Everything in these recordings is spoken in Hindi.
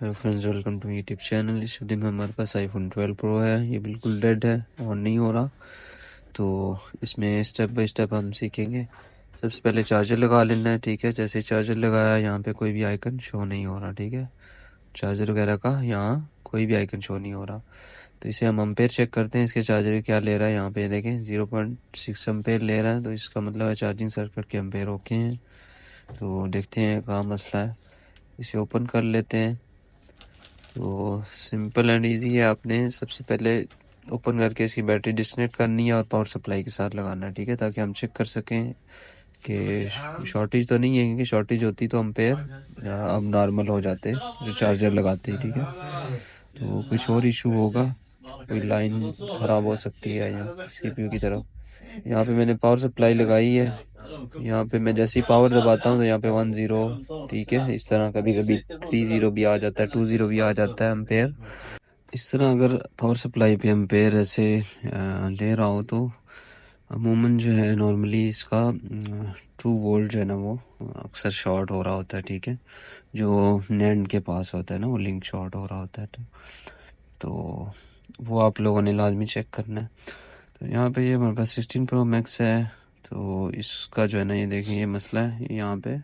Hello friends, welcome to YouTube channel. इस वीडियो में हमारे पास आईफोन 12 प्रो है। ये बिल्कुल डेड है, ऑन नहीं हो रहा। तो इसमें स्टेप बाय स्टेप हम सीखेंगे। सबसे पहले चार्जर लगा लेना है, ठीक है। जैसे चार्जर लगाया, यहाँ पे कोई भी आइकन शो नहीं हो रहा, ठीक है। चार्जर वगैरह का यहाँ कोई भी आइकन शो नहीं हो रहा। तो इसे हम एम्पेयर चेक करते हैं, इसके चार्जर क्या ले रहा है। यहाँ पे देखें 0.6 एम्पेयर ले रहा है, तो इसका मतलब है चार्जिंग सर्किट के एम्पेयर ओके हैं। तो देखते हैं कहाँ मसला है। इसे ओपन कर लेते हैं। तो सिंपल एंड इजी है। आपने सबसे पहले ओपन करके इसकी बैटरी डिस्कनेक्ट करनी है और पावर सप्लाई के साथ लगाना है, ठीक है, ताकि हम चेक कर सकें कि शॉर्टेज तो नहीं है, क्योंकि शॉर्टेज होती तो एम्पेयर अब नॉर्मल हो जाते जो चार्जर लगाते हैं, ठीक है। तो कुछ और इशू होगा, कोई लाइन ख़राब हो सकती है यहाँ सीपीयू की तरफ। यहाँ पे मैंने पावर सप्लाई लगाई है। यहाँ पे मैं जैसे ही पावर दबाता हूँ तो यहाँ पे 10, ठीक है। इस तरह कभी कभी 30 भी आ जाता है, 20 भी आ जाता है एम्पेयर। इस तरह अगर पावर सप्लाई पे एम्पेयर ऐसे ले रहा हो तो अमूमन जो है नॉर्मली इसका ट्रू वोल्ट जो है ना वो अक्सर शॉर्ट हो रहा होता है, ठीक है। जो नैंड के पास होता है ना, वो लिंक शॉर्ट हो रहा होता है। तो वो आप लोगों ने लाजमी चेक करना है। तो यहाँ पे ये हमारे पास 16 प्रो मैक्स है। तो इसका जो है ना, ये देखिए ये मसला है। यहाँ पे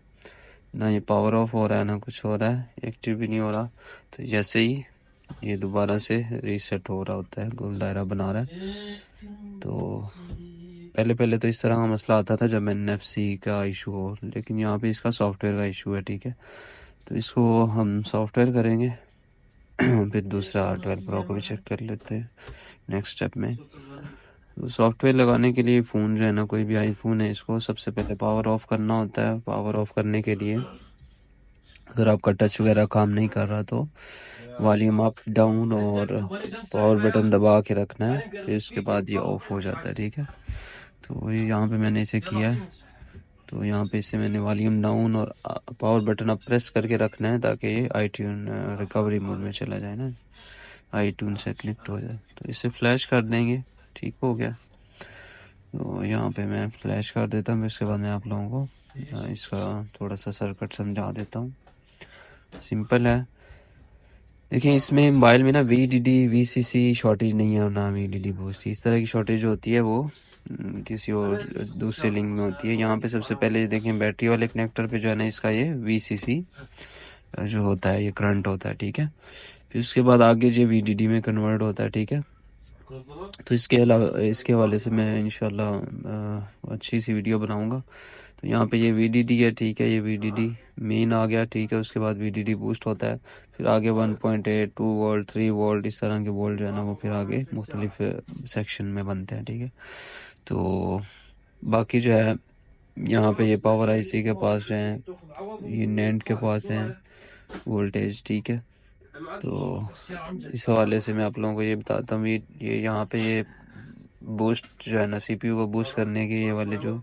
ना ये पावर ऑफ हो रहा है, ना कुछ हो रहा है, एक्टिव भी नहीं हो रहा। तो जैसे ही ये दोबारा से रीसेट हो रहा होता है, गोल दायरा बना रहा है। तो पहले तो इस तरह का मसला आता था जब NFC का इशू हो, लेकिन यहाँ पे इसका सॉफ्टवेयर का इशू है, ठीक है। तो इसको हम सॉफ्टवेयर करेंगे। फिर दूसरा 12 प्रो को भी चेक कर लेते हैं नेक्स्ट स्टेप में। तो सॉफ्टवेयर लगाने के लिए फ़ोन जो है ना, कोई भी आईफोन है, इसको सबसे पहले पावर ऑफ करना होता है। पावर ऑफ करने के लिए अगर आपका टच वगैरह काम नहीं कर रहा तो वॉल्यूम अप डाउन और पावर बटन दबा के रखना है, फिर उसके बाद ये ऑफ हो जाता है, ठीक है। तो ये यहाँ पे मैंने इसे किया है। तो यहाँ पे इसे मैंने वॉल्यूम डाउन और पावर बटन अप प्रेस करके रखना है, ताकि ये iTunes रिकवरी मोड में चला जाए ना, iTunes से कनेक्ट हो जाए। तो इसे फ्लैश कर देंगे, ठीक हो गया। तो यहाँ पे मैं फ्लैश कर देता हूँ। इसके बाद मैं आप लोगों को इसका थोड़ा सा सर्किट समझा देता हूँ। सिंपल है। देखिए इसमें मोबाइल में ना VDD VCC शॉर्टेज नहीं है, और ना VDD बूस्ट। इस तरह की शॉर्टेज होती है वो किसी और दूसरे लिंक में होती है। यहाँ पे सबसे पहले देखें बैटरी वाले कनेक्टर पे जो है ना, इसका ये VCC जो होता है, ये करंट होता है, ठीक है। फिर उसके बाद आगे ये VDD में कन्वर्ट होता है, ठीक है। तो इसके अलावा इसके हवाले से मैं इंशाल्लाह अच्छी सी वीडियो बनाऊंगा। तो यहाँ पे ये VDD है, ठीक है। ये VDD मेन आ गया, ठीक है। उसके बाद VDD बूस्ट होता है, फिर आगे 1.8 2 वोल्ट 3 वोल्ट इस तरह के वोल्ट जो है ना, वो फिर आगे मुख्तलिफ सेक्शन में बनते हैं, ठीक है। तो बाकी जो है यहाँ पे ये पावर IC के पास जो है, ये नैंड के पास है वोल्टेज, ठीक है। तो इस हवाले से मैं आप लोगों को ये बताता हूँ। ये यहाँ पे ये बूस्ट जो है ना, CPU को बूस्ट करने के ये वाले जो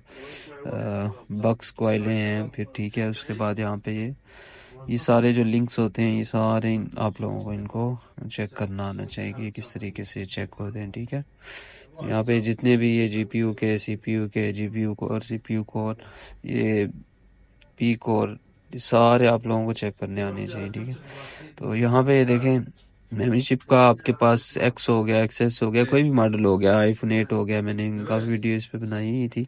बक्स कॉइलें हैं, फिर ठीक है। उसके बाद यहाँ पे ये सारे जो लिंक्स होते हैं, ये सारे आप लोगों को इनको चेक करना आना चाहिए कि किस तरीके से चेक होते हैं, ठीक है। यहाँ पे जितने भी ये GPU के CPU के GPU कोर CPU कोर ये P कोर, ये सारे आप लोगों को चेक करने आने चाहिए, ठीक है। तो यहाँ पे देखें मेमोरी चिप का आपके पास X हो गया, XS हो गया, कोई भी मॉडल हो गया, iPhone 8 हो गया। मैंने काफ़ी वीडियो इस पे बनाई ही थी।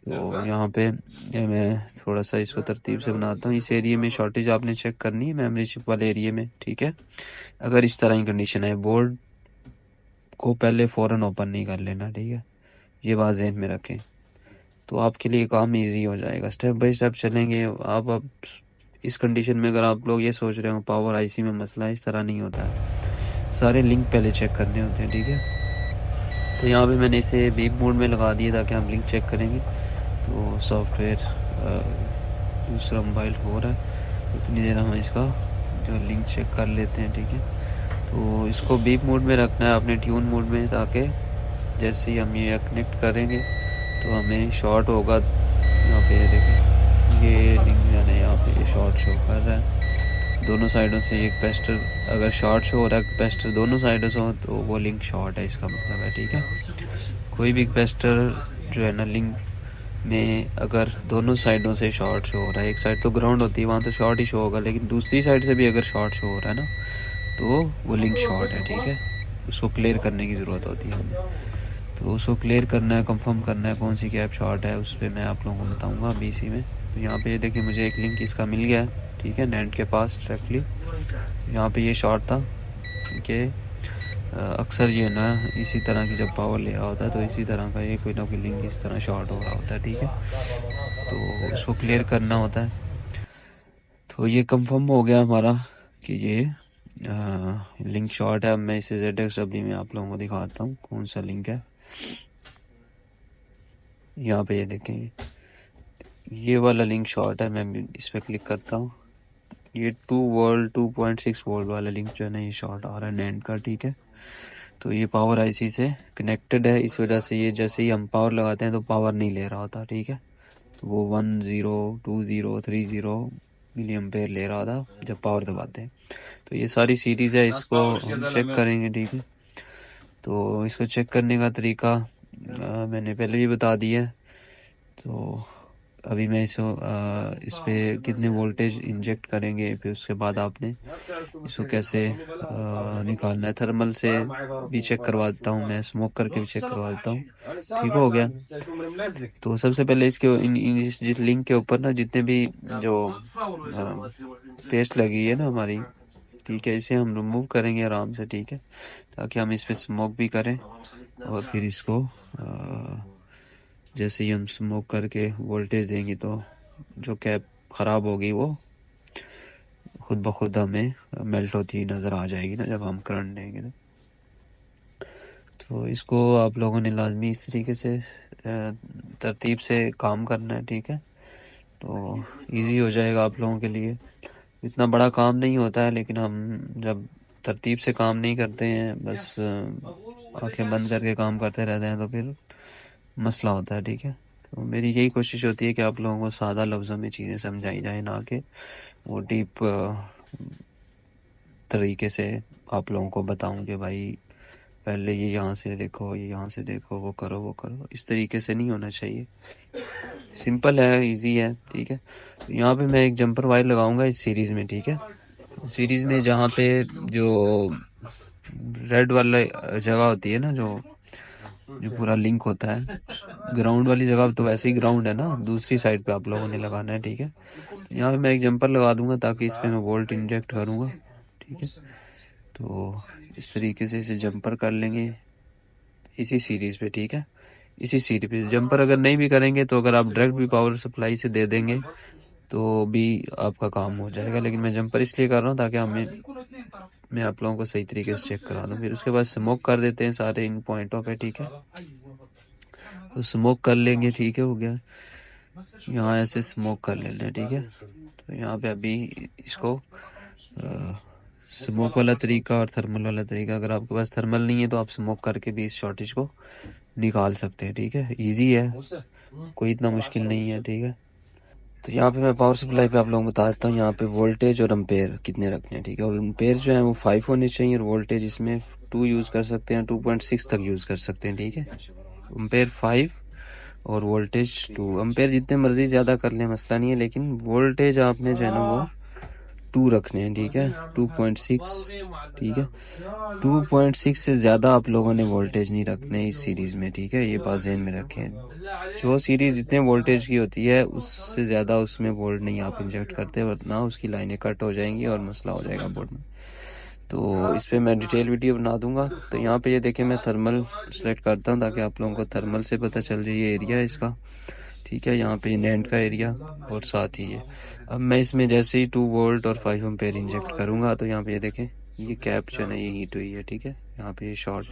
तो यहाँ पे ये मैं थोड़ा सा इसको तरतीब से बनाता हूँ। इस एरिया में शॉर्टेज आपने चेक करनी है, मेमोरी चिप वाले एरिया में, ठीक है। अगर इस तरह की कंडीशन है, बोर्ड को पहले फ़ौरन ओपन नहीं कर लेना, ठीक है। ये बात ज़हन में रखें, तो आपके लिए काम इजी हो जाएगा। स्टेप बाय स्टेप चलेंगे। आप इस कंडीशन में अगर आप लोग ये सोच रहे हो पावर IC में मसला है, इस तरह नहीं होता है। सारे लिंक पहले चेक करने होते हैं, ठीक है। तो यहाँ पे मैंने इसे बीप मोड में लगा दिया ताकि हम लिंक चेक करेंगे। तो सॉफ्टवेयर दूसरा मोबाइल हो रहा है, उतनी देर हम इसका जो लिंक चेक कर लेते हैं, ठीक है। तो इसको बीप मोड में रखना है अपने ट्यून मोड में, ताकि जैसे ही हम ये कनेक्ट करेंगे तो हमें शॉर्ट होगा। यहाँ पे देखें ये लिंक जो है यहाँ पे शॉर्ट शो कर रहा है दोनों साइडों से। एक पेस्टर अगर शॉर्ट शो हो रहा है, पेस्टर दोनों साइडों से हो, तो वो लिंक शॉर्ट है, इसका मतलब है, ठीक है। कोई भी पेस्टर जो है ना लिंक में अगर दोनों साइडों से शॉर्ट शो हो रहा है, एक साइड तो ग्राउंड होती है वहाँ तो शॉर्ट ही शो होगा, लेकिन दूसरी साइड से भी अगर शॉर्ट शो हो रहा है ना तो वो लिंक शॉर्ट है, ठीक है। उसको क्लियर करने की ज़रूरत होती है हमें, तो उसको क्लियर करना है, कंफर्म करना है कौन सी कैप शॉर्ट है, उस पर मैं आप लोगों को बताऊंगा अभी इसी में। तो यहाँ पे देखिए मुझे एक लिंक इसका मिल गया है, ठीक है, नेट के पास डायरेक्टली। यहाँ पे ये शॉर्ट था कि अक्सर ये ना इसी तरह की जब पावर ले रहा होता है तो इसी तरह का ये कोई ना कोई लिंक इस तरह शॉर्ट हो रहा होता है, ठीक है। तो इसको क्लियर करना होता है। तो ये कंफर्म हो गया हमारा कि ये लिंक शॉर्ट है। अब मैं इसे ZXW में आप लोगों को दिखाता हूँ कौन सा लिंक है। यहाँ पे ये देखें, ये वाला लिंक शॉर्ट है, मैं इस पर क्लिक करता हूँ। ये 2.6 वोल्ट वाला लिंक जो है ना ये शॉर्ट आ रहा है नैंड का, ठीक है। तो ये पावर IC से कनेक्टेड है, इस वजह से ये जैसे ही हम पावर लगाते हैं तो पावर नहीं ले रहा होता, ठीक है। तो वो 10, 20, 30 मिली एम्पेयर ले रहा था जब पावर दबाते हैं। तो ये सारी सीरीज़ है, इसको हम चेक करेंगे, ठीक है। तो इसको चेक करने का तरीका मैंने पहले भी बता दिया है। तो अभी मैं इस पे कितने वोल्टेज इंजेक्ट करेंगे, फिर उसके बाद आपने इसको कैसे निकालना है। थर्मल से भी चेक करवा देता हूँ मैं, स्मोक करके भी चेक करवा देता हूँ, ठीक हो गया। तो सबसे पहले इसके जिस लिंक के ऊपर ना जितने भी जो पेस्ट लगी है ना हमारी, ठीक है, इसे हम रिमूव करेंगे आराम से, ठीक है, ताकि हम इस पे स्मोक भी करें। और फिर इसको जैसे ही हम स्मोक करके वोल्टेज देंगे तो जो कैप ख़राब होगी वो खुद ब खुद हमें मेल्ट होती नज़र आ जाएगी ना जब हम करंट देंगे ना। तो इसको आप लोगों ने लाजमी इस तरीके से तरतीब से काम करना है, ठीक है। तो इजी हो जाएगा आप लोगों के लिए। इतना बड़ा काम नहीं होता है, लेकिन हम जब तरतीब से काम नहीं करते हैं, बस आंखें बंद करके काम करते रहते हैं, तो फिर मसला होता है, ठीक है। तो मेरी यही कोशिश होती है कि आप लोगों को सादा लफ्ज़ों में चीज़ें समझाई जाए, ना कि वो डीप तरीके से आप लोगों को बताऊं कि भाई पहले ये यहाँ से देखो, ये यहाँ से देखो, वो करो वो करो। इस तरीके से नहीं होना चाहिए, सिंपल है, इजी है, ठीक है। तो यहाँ पे मैं एक जंपर वायर लगाऊंगा इस सीरीज़ में, ठीक है। सीरीज़ में जहाँ पे जो रेड वाला जगह होती है ना, जो जो पूरा लिंक होता है, ग्राउंड वाली जगह तो वैसे ही ग्राउंड है ना, दूसरी साइड पे आप लोगों ने लगाना है, ठीक है। तो यहाँ पे मैं एक जंपर लगा दूंगा ताकि इस पे मैं वोल्ट इंजेक्ट करूँगा, ठीक है। तो इस तरीके से इसे जंपर कर लेंगे इसी सीरीज़ पे, ठीक है। इसी सीरीज पे जंपर अगर नहीं भी करेंगे तो अगर आप डायरेक्ट भी पावर सप्लाई से दे देंगे तो भी आपका काम हो जाएगा, लेकिन मैं जंपर इसलिए कर रहा हूँ ताकि मैं आप लोगों को सही तरीके से चेक करा दूँ। फिर उसके बाद स्मोक कर देते हैं सारे इन पॉइंटों पे, ठीक है। तो स्मोक कर लेंगे, ठीक है, हो गया। यहाँ ऐसे स्मोक कर लेना है, ठीक है। तो यहाँ पे अभी इसको स्मोक वाला तरीका और थर्मल वाला तरीका, अगर आपके पास थर्मल नहीं है तो आप स्मोक करके भी इस शॉर्टेज को निकाल सकते हैं, ठीक है। इजी है, कोई इतना मुश्किल नहीं है, ठीक है। तो यहाँ पे मैं पावर सप्लाई पे आप लोगों को बता देता हूँ, यहाँ पे वोल्टेज और एम्पेयर कितने रखने हैं, ठीक है। और एम्पेयर जो है वो 5 होने चाहिए, और वोल्टेज इसमें 2 यूज़ कर सकते हैं, 2.6 तक यूज़ कर सकते हैं, ठीक है। एम्पेयर 5 और वोल्टेज 2। एम्पेयर जितने मर्जी ज़्यादा कर लें मसला नहीं है, लेकिन वोल्टेज आपने जो है ना वो 2 रखने हैं, ठीक है, 2.6, ठीक है। 2.6 से ज़्यादा आप लोगों ने वोल्टेज नहीं रखने इस सीरीज़ में, ठीक है। ये बात ज़हन में रखें, जो सीरीज़ जितने वोल्टेज की होती है उससे ज़्यादा उसमें वोल्ट नहीं आप इंजेक्ट करते, वरना उसकी लाइनें कट हो जाएंगी और मसला हो जाएगा बोर्ड में। तो इस पर मैं डिटेल वीडियो बना दूंगा। तो यहाँ पे ये देखें, मैं थर्मल सेलेक्ट करता हूँ ताकि आप लोगों को थर्मल से पता चल जाए ये एरिया है इसका, ठीक है। यहाँ पे नैंड का एरिया और साथ ही ये। अब मैं इसमें जैसे ही 2 वोल्ट और 5 एम्पेयर इंजेक्ट करूँगा तो यहाँ पे ये देखें, ये कैप जो है ना ये हीट हुई है, ठीक है। यहाँ पे ये शॉर्ट,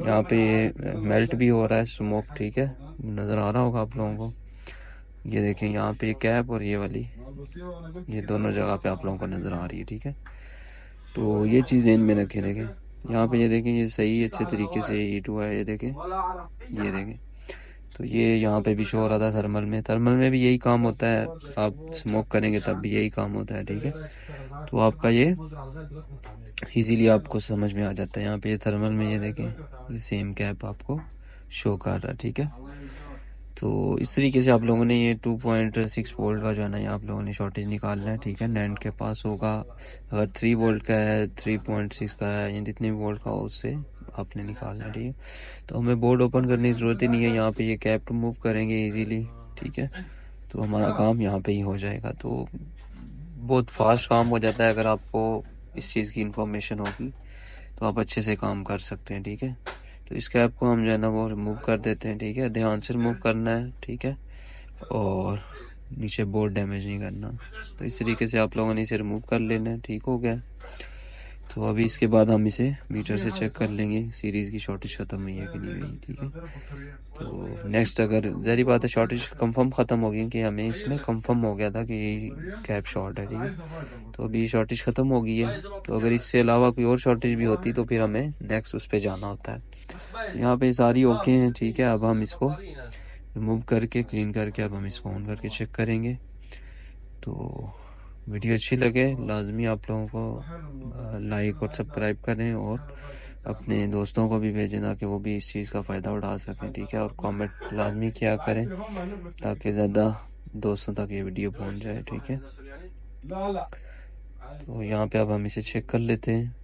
यहाँ पे ये मेल्ट भी हो रहा है स्मोक, ठीक है, नज़र आ रहा होगा आप लोगों को। ये देखें यहाँ पे कैप और ये वाली, ये दोनों जगह पे आप लोगों को नज़र आ रही है, ठीक है। तो ये चीज़ ज़हन में रखे देखें। यहाँ पे ये देखें, ये सही अच्छे तरीके से हीट हुआ है, ये देखें, ये देखें। तो ये यहाँ पे भी शो हो रहा था थर्मल में। थर्मल में भी यही काम होता है, आप स्मोक करेंगे तब भी यही काम होता है, ठीक है। तो आपका ये इजीली आपको समझ में आ जाता है। यहाँ पे ये थर्मल में ये देखें, ये सेम कैप आपको शो कर रहा है, ठीक है। तो इस तरीके से आप लोगों ने ये 2.6 वोल्ट का जो है ना ये आप लोगों ने शॉर्टेज निकालना है, ठीक है। नैंड के पास होगा, अगर 3 वोल्ट का है, 3.6 का है, या जितने भी वोल्ट का हो उससे आपने निकालना है, ठीक है। तो हमें बोर्ड ओपन करने की ज़रूरत ही नहीं है, यहाँ पे ये कैप रिमूव करेंगे इजीली, ठीक है। तो हमारा काम यहाँ पे ही हो जाएगा। तो बहुत फास्ट काम हो जाता है, अगर आपको इस चीज़ की इंफॉर्मेशन होगी तो आप अच्छे से काम कर सकते हैं, ठीक है। तो इस कैप को हम जो है ना वो रिमूव कर देते हैं, ठीक है। ध्यान से रिमूव करना है, ठीक है, और नीचे बोर्ड डैमेज नहीं करना। तो इस तरीके से आप लोगों ने इसे रिमूव कर लेना है, ठीक हो गया। तो अभी इसके बाद हम इसे मीटर से चेक कर लेंगे सीरीज़ की शॉर्टेज ख़त्म हुई है कि नहीं हुई, ठीक है। तो नेक्स्ट, अगर ज़ाहिर बात है शॉर्टेज कंफर्म ख़त्म हो गई कि हमें इसमें कंफर्म हो गया था कि ये कैप शॉर्ट है, ठीक है। तो अभी शॉर्टेज ख़त्म हो गई है। तो अगर इससे अलावा कोई और शॉर्टेज भी होती तो फिर हमें नेक्स्ट उस पर जाना होता है। यहाँ पे सारी ओके हैं, ठीक है। अब हम इसको रिमूव करके क्लीन करके अब हम इसको ऑन करके चेक करेंगे। तो वीडियो अच्छी लगे लाजमी आप लोगों को लाइक और सब्सक्राइब करें, और अपने दोस्तों को भी भेजें ताकि वो भी इस चीज़ का फ़ायदा उठा सकें, ठीक है। और कमेंट लाजमी किया करें ताकि ज़्यादा दोस्तों तक ये वीडियो पहुंच जाए, ठीक है। तो यहाँ पे अब हम इसे चेक कर लेते हैं।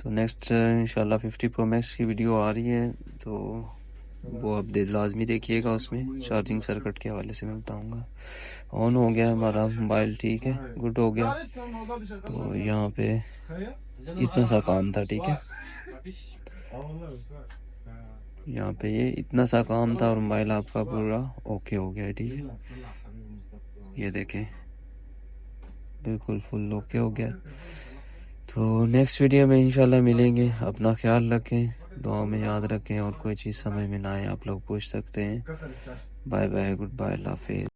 तो नेक्स्ट इंशाल्लाह 50 प्रो मैक्स की वीडियो आ रही है, तो वो आप लाजमी देखिएगा। उसमें चार्जिंग सर्किट के हवाले से मैं बताऊंगा। ऑन हो गया हमारा मोबाइल, ठीक है, गुड हो गया। तो यहाँ पे इतना सा काम था, ठीक है। यहाँ पे ये इतना सा काम था और मोबाइल आपका पूरा ओके हो गया है, ठीक है। ये देखें बिल्कुल फुल ओके हो गया। तो नेक्स्ट वीडियो में इंशाल्लाह मिलेंगे। अपना ख्याल रखें, दुआ में याद रखें, और कोई चीज़ समझ में ना आए आप लोग पूछ सकते हैं। बाय बाय, गुड बाय, अल्लाह हाफिज़।